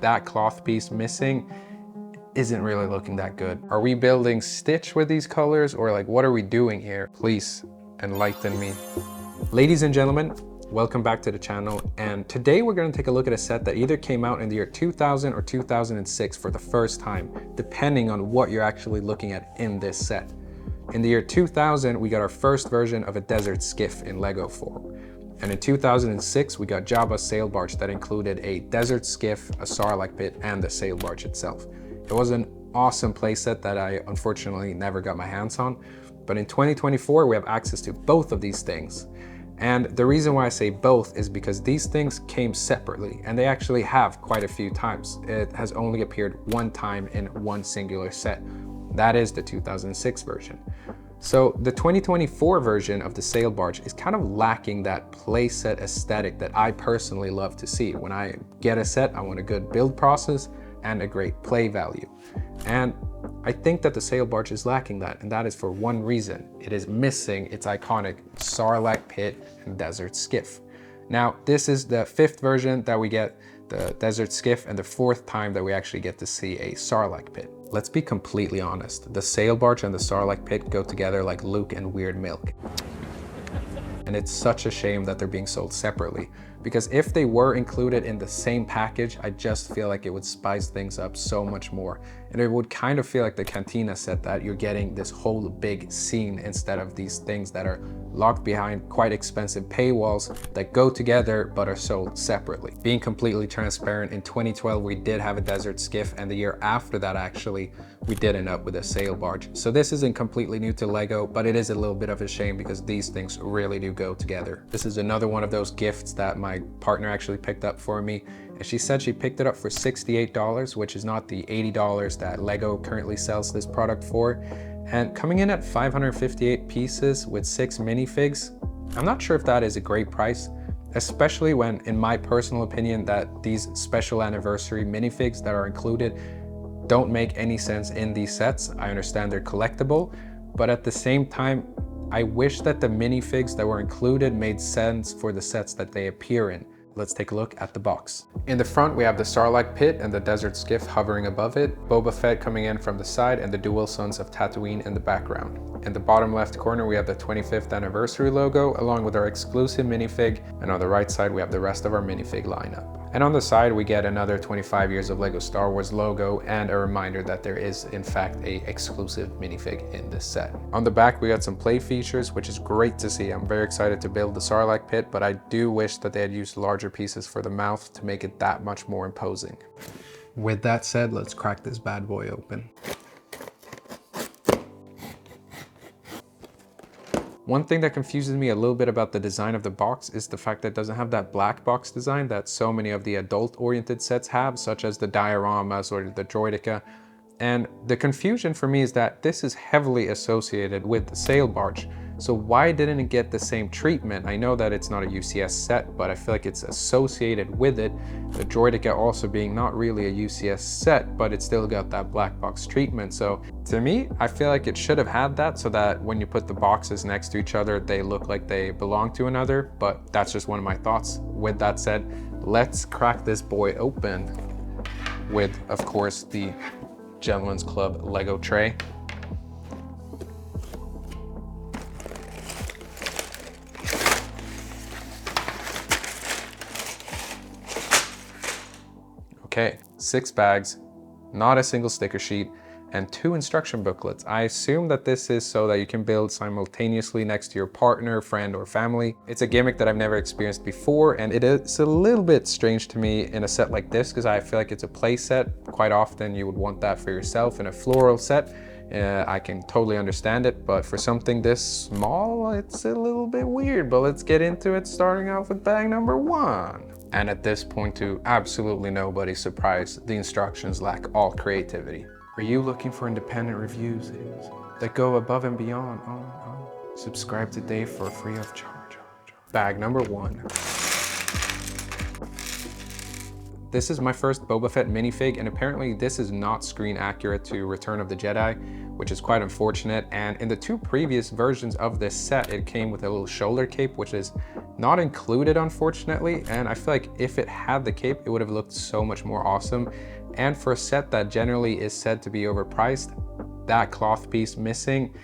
that cloth piece missing isn't really looking that good. Are we building Stitch with these colors, or like what are we doing here? Please enlighten me. Ladies and gentlemen, welcome back to the channel, and today we're going to take a look at a set that either came out in the year 2000 or 2006 for the first time, depending on what you're actually looking at in this set. In the year 2000, we got our first version of a desert skiff in Lego form. And in 2006, we got Jabba's sail barge that included a desert skiff, a Sarlacc pit, and the sail barge itself. It was an awesome playset that I unfortunately never got my hands on, but in 2024 we have access to both of these things. And the reason why I say both is because these things came separately, and they actually have quite a few times. It has only appeared one time in one singular set. That is the 2006 version. So the 2024 version of the sail barge is kind of lacking that playset aesthetic that I personally love to see. When I get a set, I want a good build process and a great play value. And I think that the sail barge is lacking that, and that is for one reason. It is missing its iconic Sarlacc pit and desert skiff. Now, this is the fifth version that we get the desert skiff, and the fourth time that we actually get to see a Sarlacc pit. Let's be completely honest, the sail barge and the Sarlacc pit go together like Luke and weird milk. And it's such a shame that they're being sold separately, because if they were included in the same package, I just feel like it would spice things up so much more. And it would kind of feel like the Cantina set, that you're getting this whole big scene instead of these things that are locked behind quite expensive paywalls that go together but are sold separately. Being completely transparent, in 2012 we did have a desert skiff, and the year after that actually we did end up with a sail barge. So this isn't completely new to Lego, but it is a little bit of a shame because these things really do go together. This is another one of those gifts that my partner actually picked up for me, and she said she picked it up for $68, which is not the $80 that Lego currently sells this product for. And coming in at 558 pieces with 6 minifigs, I'm not sure if that is a great price, especially when, in my personal opinion, that these special anniversary minifigs that are included don't make any sense in these sets. I understand they're collectible, but at the same time, I wish that the minifigs that were included made sense for the sets that they appear in. Let's take a look at the box. In the front, we have the Sarlacc pit and the desert skiff hovering above it, Boba Fett coming in from the side, and the dual sons of Tatooine in the background. In the bottom left corner, we have the 25th anniversary logo, along with our exclusive minifig, and on the right side, we have the rest of our minifig lineup. And on the side, we get another 25 years of Lego Star Wars logo, and a reminder that there is, in fact, a exclusive minifig in this set. On the back, we got some play features, which is great to see. I'm very excited to build the Sarlacc pit, but I do wish that they had used larger pieces for the mouth to make it that much more imposing. With that said, let's crack this bad boy open. One thing that confuses me a little bit about the design of the box is the fact that it doesn't have that black box design that so many of the adult-oriented sets have, such as the dioramas or the droideka. And the confusion for me is that this is heavily associated with the sail barge. So why didn't it get the same treatment? I know that it's not a UCS set, but I feel like it's associated with it. The droideka also being not really a UCS set, but it still got that black box treatment. So to me, I feel like it should have had that, so that when you put the boxes next to each other, they look like they belong to another, but that's just one of my thoughts. With that said, let's crack this boy open with, of course, the Gentleman's Club Lego tray. Okay, 6 bags, not a single sticker sheet, and 2 instruction booklets. I assume that this is so that you can build simultaneously next to your partner, friend, or family. It's a gimmick that I've never experienced before, and it is a little bit strange to me in a set like this, because I feel like it's a play set. Quite often you would want that for yourself in a floral set. I can totally understand it, but for something this small, it's a little bit weird. But let's get into it, starting off with bag number 1. And at this point, to absolutely nobody's surprise, the instructions lack all creativity. Are you looking for independent reviews that go above and beyond? Subscribe today for free of charge. Bag number 1. This is my first Boba Fett minifig, and apparently this is not screen accurate to Return of the Jedi, which is quite unfortunate. And in the two previous versions of this set, it came with a little shoulder cape, which is not included, unfortunately. And I feel like if it had the cape, it would have looked so much more awesome. And for a set that generally is said to be overpriced, that cloth piece missing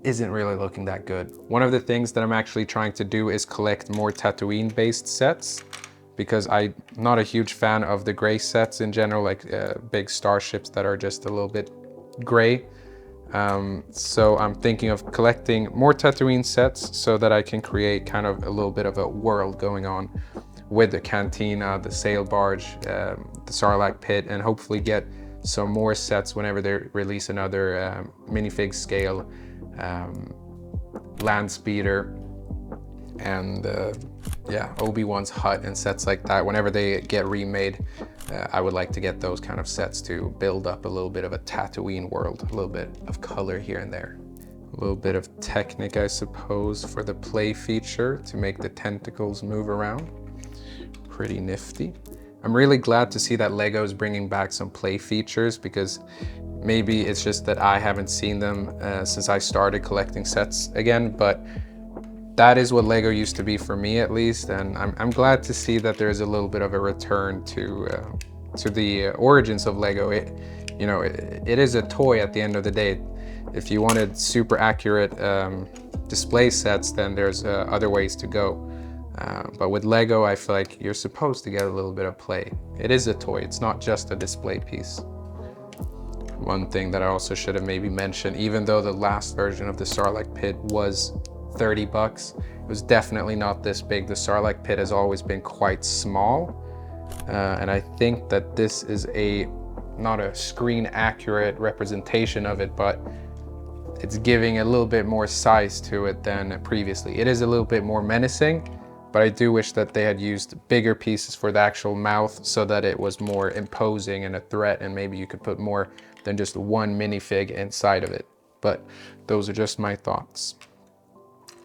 isn't really looking that good. One of the things that I'm actually trying to do is collect more Tatooine-based sets, because I'm not a huge fan of the gray sets in general, like big starships that are just a little bit gray. So I'm thinking of collecting more Tatooine sets so that I can create kind of a little bit of a world going on with the cantina, the sail barge, the Sarlacc pit, and hopefully get some more sets whenever they release another minifig scale land speeder, and yeah, Obi-Wan's hut and sets like that. Whenever they get remade, I would like to get those kind of sets to build up a little bit of a Tatooine world, a little bit of color here and there. A little bit of Technic, I suppose, for the play feature to make the tentacles move around. Pretty nifty. I'm really glad to see that Lego is bringing back some play features, because maybe it's just that I haven't seen them since I started collecting sets again, but that is what Lego used to be for me, at least. And I'm glad to see that there's a little bit of a return to the origins of Lego. It is a toy at the end of the day. If you wanted super accurate display sets, then there's other ways to go. But with Lego, I feel like you're supposed to get a little bit of play. It is a toy, it's not just a display piece. One thing that I also should have maybe mentioned, even though the last version of the Sarlacc pit was 30 bucks, it was definitely not this big. The Sarlacc pit has always been quite small. And I think that this is not a screen accurate representation of it, but it's giving a little bit more size to it than previously. It is a little bit more menacing, but I do wish that they had used bigger pieces for the actual mouth so that it was more imposing and a threat, and maybe you could put more than just one minifig inside of it. But those are just my thoughts.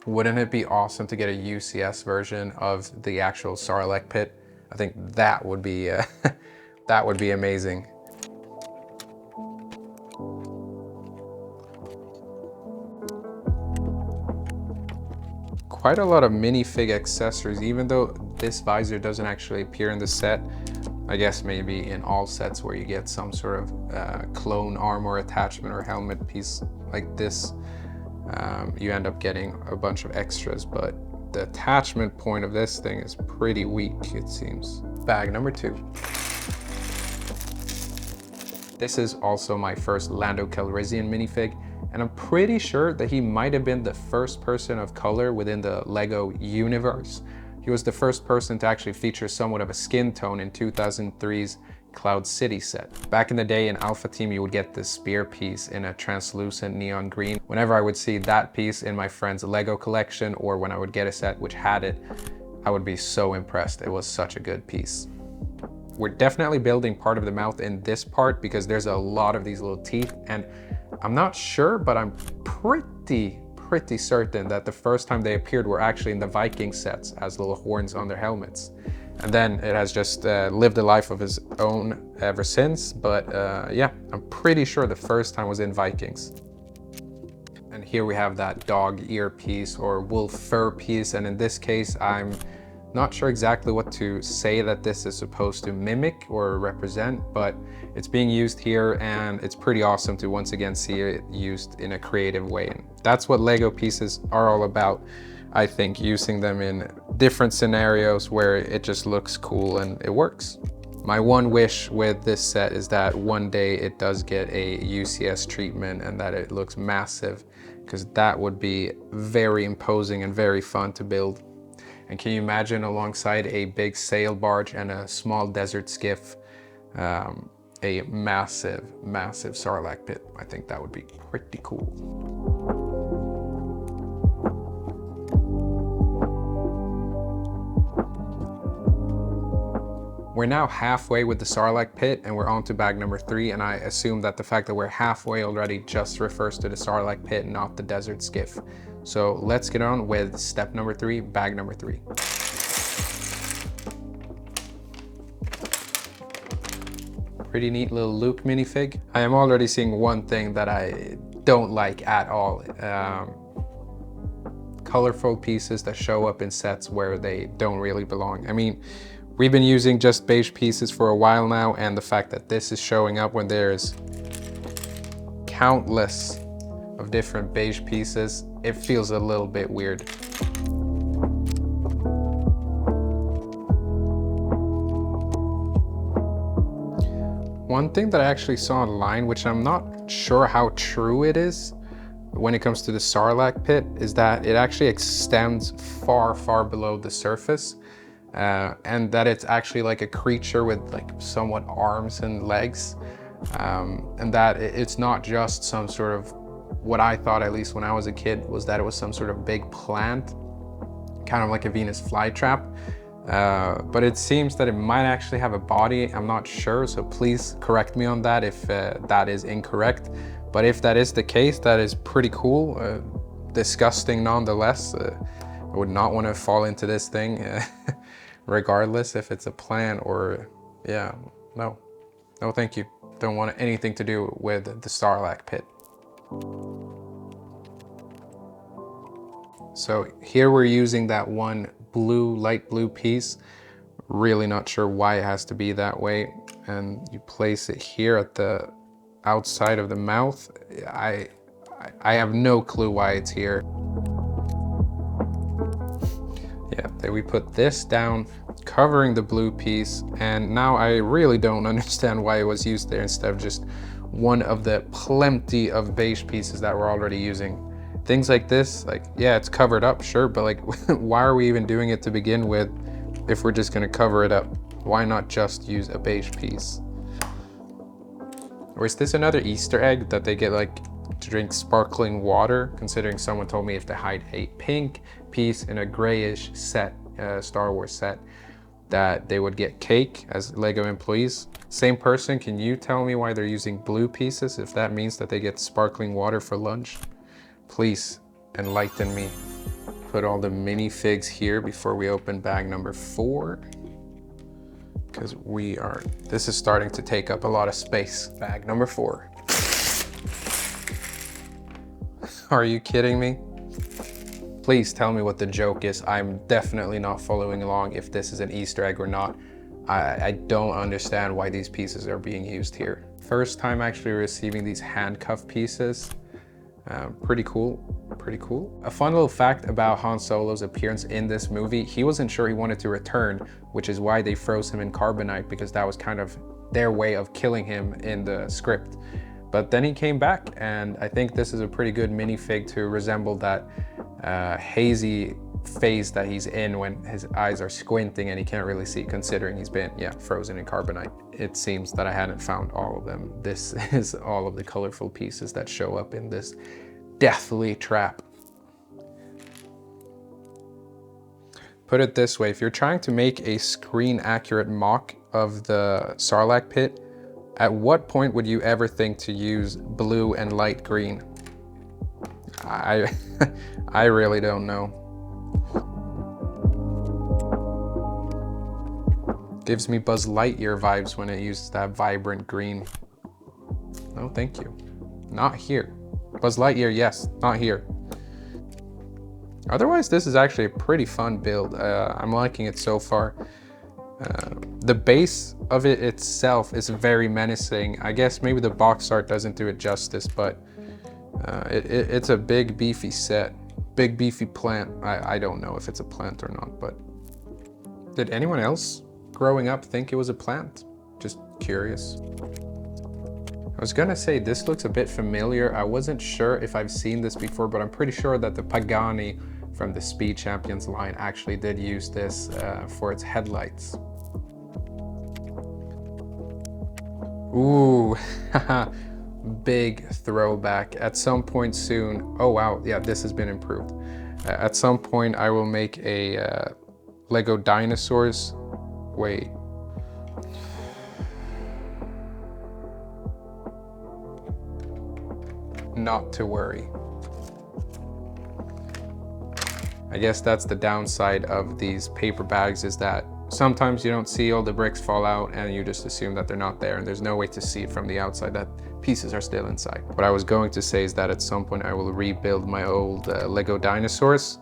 Wouldn't it be awesome to get a UCS version of the actual Sarlacc pit? I think that would be that would be amazing. Quite a lot of minifig accessories, even though this visor doesn't actually appear in the set. I guess maybe in all sets where you get some sort of clone armor attachment or helmet piece like this, you end up getting a bunch of extras, but the attachment point of this thing is pretty weak, it seems. Bag number 2. This is also my first Lando Calrissian minifig, and I'm pretty sure that he might have been the first person of color within the Lego universe. He was the first person to actually feature somewhat of a skin tone in 2003's Cloud City set. Back in the day in Alpha Team, you would get this spear piece in a translucent neon green. Whenever I would see that piece in my friend's Lego collection, or when I would get a set which had it, I would be so impressed. It was such a good piece. We're definitely building part of the mouth in this part because there's a lot of these little teeth, and I'm not sure, but I'm pretty certain that the first time they appeared were actually in the Viking sets as little horns on their helmets. And then it has just lived a life of its own ever since. But yeah, I'm pretty sure the first time was in Vikings. And here we have that dog ear piece or wolf fur piece. And in this case, I'm not sure exactly what to say that this is supposed to mimic or represent, but it's being used here, and it's pretty awesome to once again see it used in a creative way. And that's what Lego pieces are all about, I think, using them in different scenarios where it just looks cool and it works. My one wish with this set is that one day it does get a UCS treatment and that it looks massive, because that would be very imposing and very fun to build. And can you imagine alongside a big sail barge and a small desert skiff, a massive Sarlacc pit? I think that would be pretty cool. We're now halfway with the Sarlacc pit, and we're on to bag number 3, and I assume that the fact that we're halfway already just refers to the Sarlacc pit, not the desert skiff. So let's get on with step number 3, bag number 3. Pretty neat little Luke minifig. I am already seeing one thing that I don't like at all. Colorful pieces that show up in sets where they don't really belong. I mean, we've been using just beige pieces for a while now, and the fact that this is showing up when there's countless of different beige pieces, it feels a little bit weird. One thing that I actually saw online, which I'm not sure how true it is when it comes to the Sarlacc pit, is that it actually extends far, far below the surface, and that it's actually like a creature with like somewhat arms and legs, and that it's not just some sort of, what I thought at least when I was a kid, was that it was some sort of big plant, kind of like a Venus flytrap. But it seems that it might actually have a body. I'm not sure, so please correct me on that if that is incorrect. But if that is the case, that is pretty cool. Disgusting nonetheless. I would not want to fall into this thing, regardless if it's a plant or, yeah, no thank you. Don't want anything to do with the Sarlacc pit. So here we're using that one blue, light blue piece. Really not sure why it has to be that way. And you place it here at the outside of the mouth. I have no clue why it's here. Yeah, then we put this down, covering the blue piece. And now I really don't understand why it was used there instead of just one of the plenty of beige pieces that we're already using. Things like this, like, yeah, it's covered up, sure, but like, why are we even doing it to begin with if we're just gonna cover it up? Why not just use a beige piece? Or is this another Easter egg that they get like to drink sparkling water, considering someone told me if they hide a pink piece in a grayish set, Star Wars set, that they would get cake as Lego employees. Same person, can you tell me why they're using blue pieces if that means that they get sparkling water for lunch? Please enlighten me. Put all the minifigs here before we open bag number 4. Because this is starting to take up a lot of space. Bag number 4. Are you kidding me? Please tell me what the joke is. I'm definitely not following along if this is an Easter egg or not. I don't understand why these pieces are being used here. First time actually receiving these handcuff pieces. Pretty cool, pretty cool. A fun little fact about Han Solo's appearance in this movie, he wasn't sure he wanted to return, which is why they froze him in carbonite, because that was kind of their way of killing him in the script. But then he came back, and I think this is a pretty good minifig to resemble that hazy phase that he's in when his eyes are squinting and he can't really see, considering he's been, yeah, frozen in carbonite. It seems that I hadn't found all of them. This is all of the colorful pieces that show up in this deathly trap. Put it this way, if you're trying to make a screen accurate mock of the Sarlacc pit, at what point would you ever think to use blue and light green? I really don't know. Gives me Buzz Lightyear vibes when it uses that vibrant green. No, thank you. Not here. Buzz Lightyear, yes, not here. Otherwise, this is actually a pretty fun build. I'm liking it so far. The base of it itself is very menacing. I guess maybe the box art doesn't do it justice, but it's a big beefy set. Big beefy plant. I don't know if it's a plant or not, but did anyone else growing up think it was a plant? Just curious. I was gonna say this looks a bit familiar. I wasn't sure if I've seen this before, but I'm pretty sure that the Pagani from the Speed Champions line actually did use this for its headlights. Ooh, big throwback. At some point soon, oh wow, yeah, this has been improved. At some point I will make a Lego dinosaurs. Wait. Not to worry. I guess that's the downside of these paper bags, is that sometimes you don't see all the bricks fall out and you just assume that they're not there and there's no way to see it from the outside that pieces are still inside. What I was going to say is that at some point I will rebuild my old Lego dinosaurs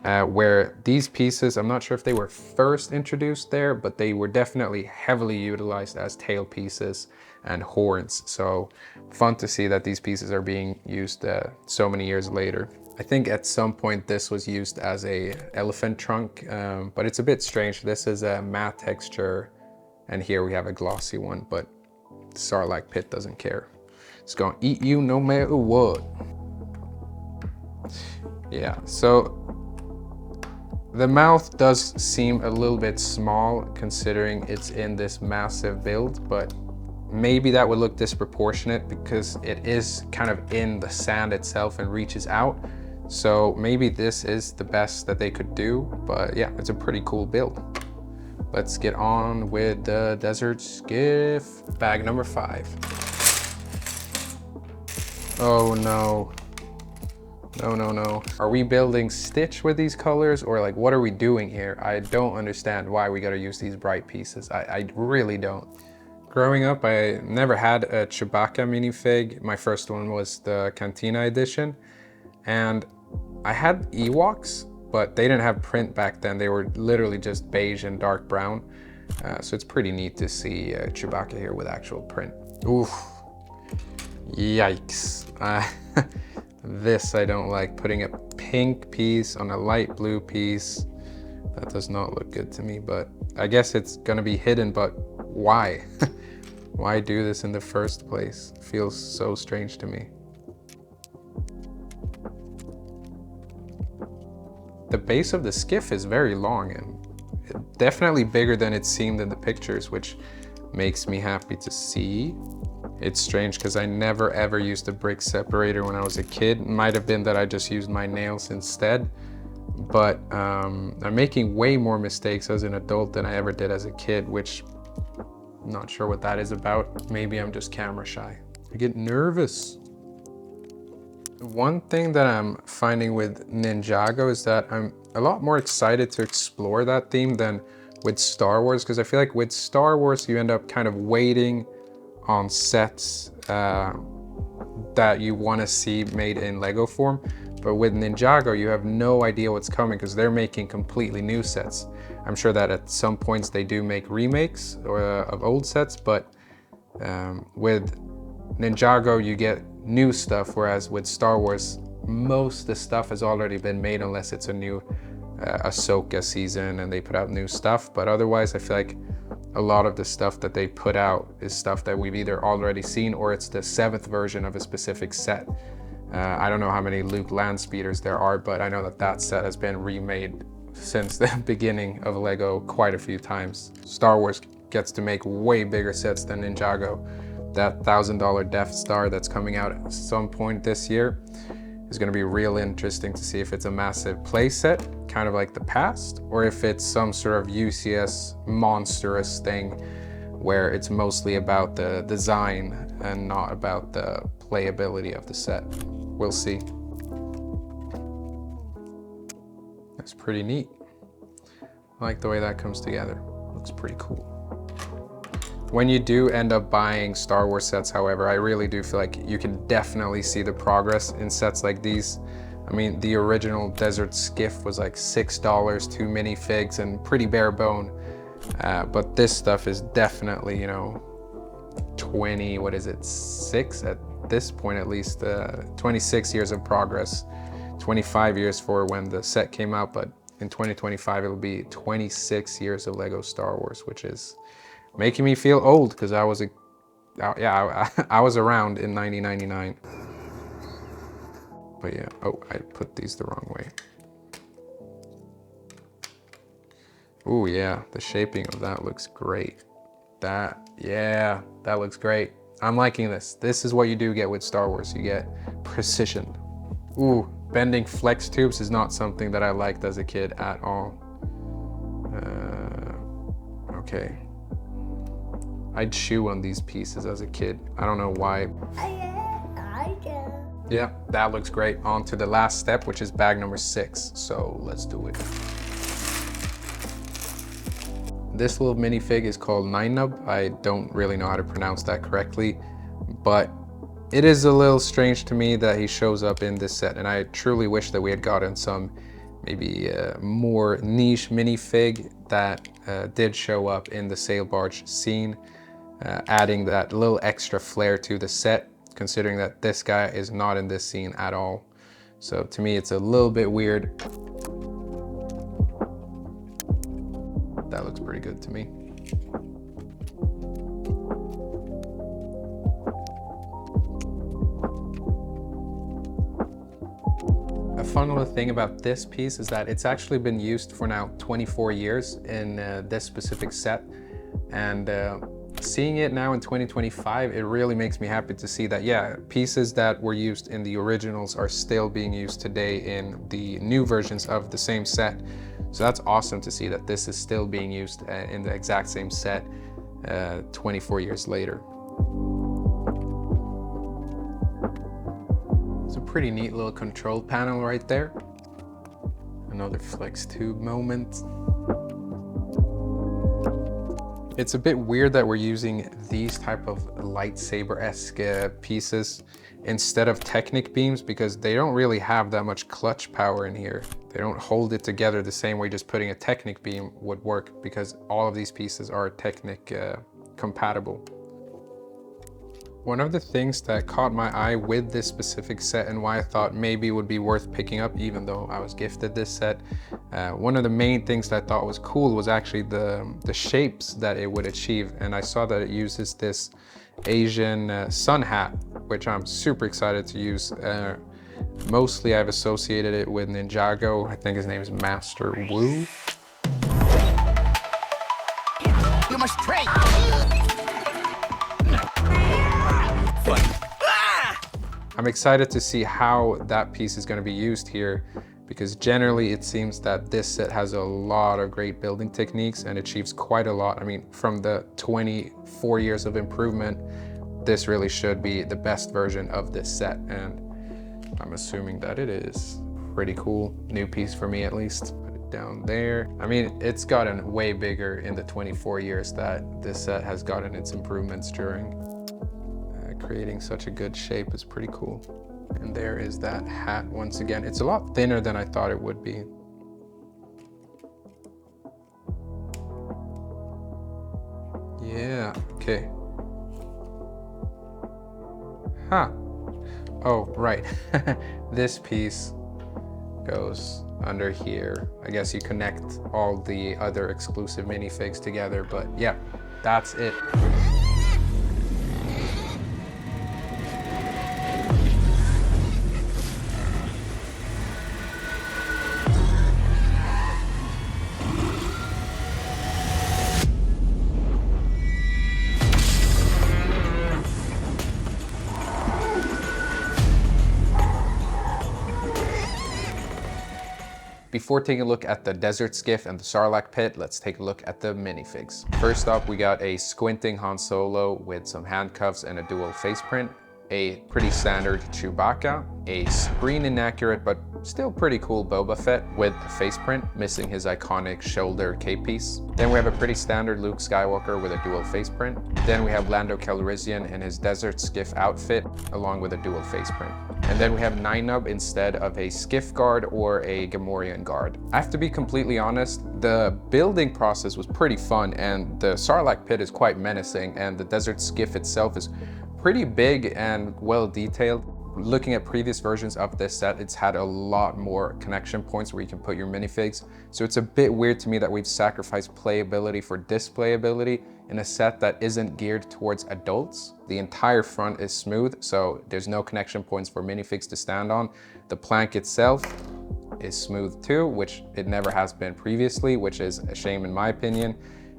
where these pieces, I'm not sure if they were first introduced there, but they were definitely heavily utilized as tail pieces and horns. So fun to see that these pieces are being used so many years later. I think at some point this was used as a elephant trunk, but it's a bit strange. This is a matte texture, and here we have a glossy one, but Sarlacc pit doesn't care. It's gonna eat you no matter what. Yeah, so the mouth does seem a little bit small considering it's in this massive build, but maybe that would look disproportionate because it is kind of in the sand itself and reaches out. So maybe this is the best that they could do, but yeah, it's a pretty cool build. Let's get on with the Desert Skiff, bag number 5. Oh no. No. Are we building Stitch with these colors, or like what are we doing here? I don't understand why we gotta use these bright pieces. I really don't. Growing up, I never had a Chewbacca minifig. My first one was the Cantina edition. And I had Ewoks, but they didn't have print back then. They were literally just beige and dark brown. So it's pretty neat to see Chewbacca here with actual print. Oof, yikes. This I don't like, putting a pink piece on a light blue piece. That does not look good to me, but I guess it's gonna be hidden, but why? Why do this in the first place? It feels so strange to me. The base of the skiff is very long and definitely bigger than it seemed in the pictures, which makes me happy to see. It's strange because I never ever used a brick separator when I was a kid. It might have been that I just used my nails instead, but I'm making way more mistakes as an adult than I ever did as a kid, which I'm not sure what that is about. Maybe I'm just camera shy. I get nervous. One thing that I'm finding with Ninjago is that I'm a lot more excited to explore that theme than with Star Wars, because I feel like with Star Wars you end up kind of waiting on sets that you want to see made in Lego form. But with Ninjago, you have no idea what's coming because they're making completely new sets. I'm sure that at some points they do make remakes of old sets, but with Ninjago you get new stuff, whereas with Star Wars, most of the stuff has already been made unless it's a new Ahsoka season and they put out new stuff. But otherwise, I feel like a lot of the stuff that they put out is stuff that we've either already seen or it's the 7th version of a specific set. I don't know how many Luke Landspeeders there are, but I know that that set has been remade since the beginning of Lego quite a few times. Star Wars gets to make way bigger sets than Ninjago. That $1,000 Death Star that's coming out at some point this year is going to be real interesting to see if it's a massive play set, kind of like the past, or if it's some sort of UCS monstrous thing where it's mostly about the design and not about the playability of the set. We'll see. That's pretty neat. I like the way that comes together. Looks pretty cool. When you do end up buying Star Wars sets, however, I really do feel like you can definitely see the progress in sets like these. I mean, the original Desert Skiff was like $6, 2 minifigs, and pretty bare bone. But this stuff is definitely, you know, 6 at this point at least, 26 years of progress, 25 years for when the set came out, but in 2025 it'll be 26 years of Lego Star Wars, which is making me feel old because I was I was around in 1999. But yeah, oh, I put these the wrong way. Oh yeah, the shaping of that looks great. That looks great. I'm liking this. This is what you do get with Star Wars. You get precision. Ooh, bending flex tubes is not something that I liked as a kid at all. Okay. I'd chew on these pieces as a kid. I don't know why. Yeah, that looks great. On to the last step, which is bag number 6. So let's do it. This little minifig is called Nadav. I don't really know how to pronounce that correctly, but it is a little strange to me that he shows up in this set, and I truly wish that we had gotten some maybe more niche minifig that did show up in the sail barge scene, adding that little extra flair to the set, considering that this guy is not in this scene at all. So to me, it's a little bit weird. That looks pretty good to me. A fun little thing about this piece is that it's actually been used for now 24 years in this specific set. And seeing it now in 2025, it really makes me happy to see that, yeah, pieces that were used in the originals are still being used today in the new versions of the same set. So that's awesome to see that this is still being used in the exact same set 24 years later. It's a pretty neat little control panel right there. Another flex tube moment. It's a bit weird that we're using these type of lightsaber-esque pieces instead of Technic beams, because they don't really have that much clutch power in here. They don't hold it together the same way just putting a Technic beam would work, because all of these pieces are Technic compatible. One of the things that caught my eye with this specific set and why I thought maybe it would be worth picking up even though I was gifted this set, one of the main things that I thought was cool was actually the shapes that it would achieve. And I saw that it uses this Asian sun hat, which I'm super excited to use. Mostly I've associated it with Ninjago. I think his name is Master Wu. You must train. I'm excited to see how that piece is going to be used here, because generally it seems that this set has a lot of great building techniques and achieves quite a lot. I mean, from the 24 years of improvement, this really should be the best version of this set, and I'm assuming that it is. Pretty cool. New piece for me at least. Put it down there. I mean, it's gotten way bigger in the 24 years that this set has gotten its improvements during. Creating such a good shape is pretty cool. And there is that hat once again. It's a lot thinner than I thought it would be. Yeah, okay. Huh. Oh, right. This piece goes under here. I guess you connect all the other exclusive minifigs together, but yeah, that's it. Before taking a look at the Desert Skiff and the Sarlacc pit, let's take a look at the minifigs. First up, we got a squinting Han Solo with some handcuffs and a dual face print, a pretty standard Chewbacca, a screen inaccurate but still pretty cool Boba Fett with a face print, missing his iconic shoulder K-piece. Then we have a pretty standard Luke Skywalker with a dual face print. Then we have Lando Calrissian in his Desert Skiff outfit, along with a dual face print. And then we have Nadav instead of a Skiff guard or a Gamorrean guard. I have to be completely honest, the building process was pretty fun, and the Sarlacc pit is quite menacing, and the Desert Skiff itself is pretty big and well detailed. Looking at previous versions of this set, it's had a lot more connection points where you can put your minifigs. So it's a bit weird to me that we've sacrificed playability for displayability in a set that isn't geared towards adults. The entire front is smooth, so there's no connection points for minifigs to stand on. The plank itself is smooth too, which it never has been previously, which is a shame in my opinion.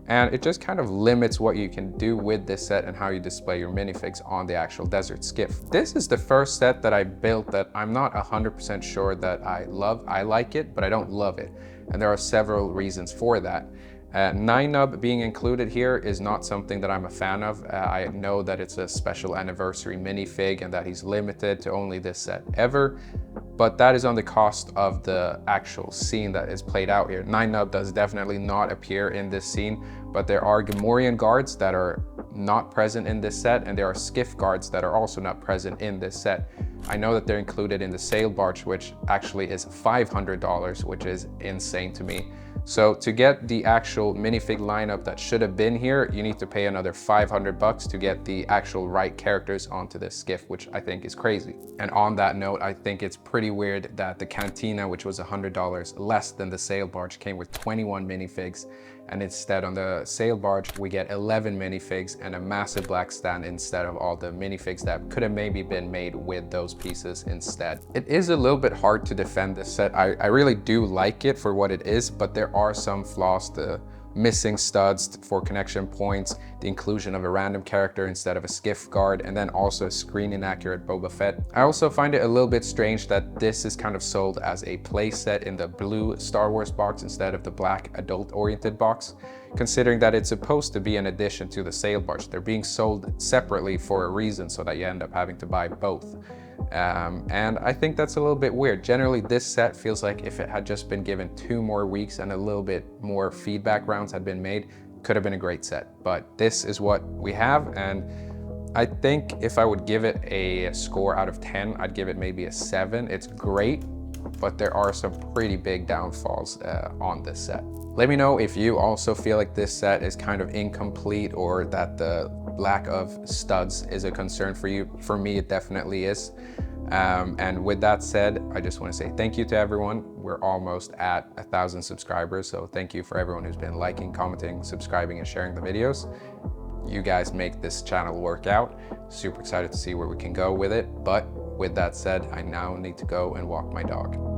And it just kind of limits what you can do with this set and how you display your minifigs on the actual Desert Skiff. This is the first set that I built that I'm not 100% sure that I love. I like it, but I don't love it. And there are several reasons for that. Nadav being included here is not something that I'm a fan of. I know that it's a special anniversary minifig and that he's limited to only this set ever. but that is on the cost of the actual scene that is played out here. Nadav does definitely not appear in this scene, but there are Gamorrean guards that are not present in this set, and there are Skiff guards that are also not present in this set. I know that they're included in the sail barge, which actually is $500, which is insane to me. So to get the actual minifig lineup that should have been here, you need to pay another $500 to get the actual right characters onto this skiff, which I think is crazy. And on that note, I think it's pretty weird that the cantina, which was $100 less than the sail barge, came with 21 minifigs. And instead on the sail barge, we get 11 minifigs and a massive black stand instead of all the minifigs that could have maybe been made with those pieces instead. It is a little bit hard to defend this set. I really do like it for what it is, but there are some flaws. The missing studs for connection points, the inclusion of a random character instead of a skiff guard, and then also a screen inaccurate Boba Fett. I also find it a little bit strange that this is kind of sold as a play set in the blue Star Wars box instead of the black adult oriented box, considering that it's supposed to be an addition to the sail barge. They're being sold separately for a reason, so that you end up having to buy both. And I think that's a little bit weird. Generally, this set feels like if it had just been given 2 more weeks and a little bit more feedback rounds had been made, could have been a great set. But this is what we have, and I think if I would give it a score out of 10, I'd give it maybe a 7. It's great, but there are some pretty big downfalls on this set. Let me know if you also feel like this set is kind of incomplete, or that the lack of studs is a concern for you. For me, it definitely is. And with that said, I just want to say thank you to everyone. We're almost at 1,000 subscribers, so thank you for everyone who's been liking, commenting, subscribing, and sharing the videos. You guys make this channel work out. Super excited to see where we can go with it. But with that said, I now need to go and walk my dog.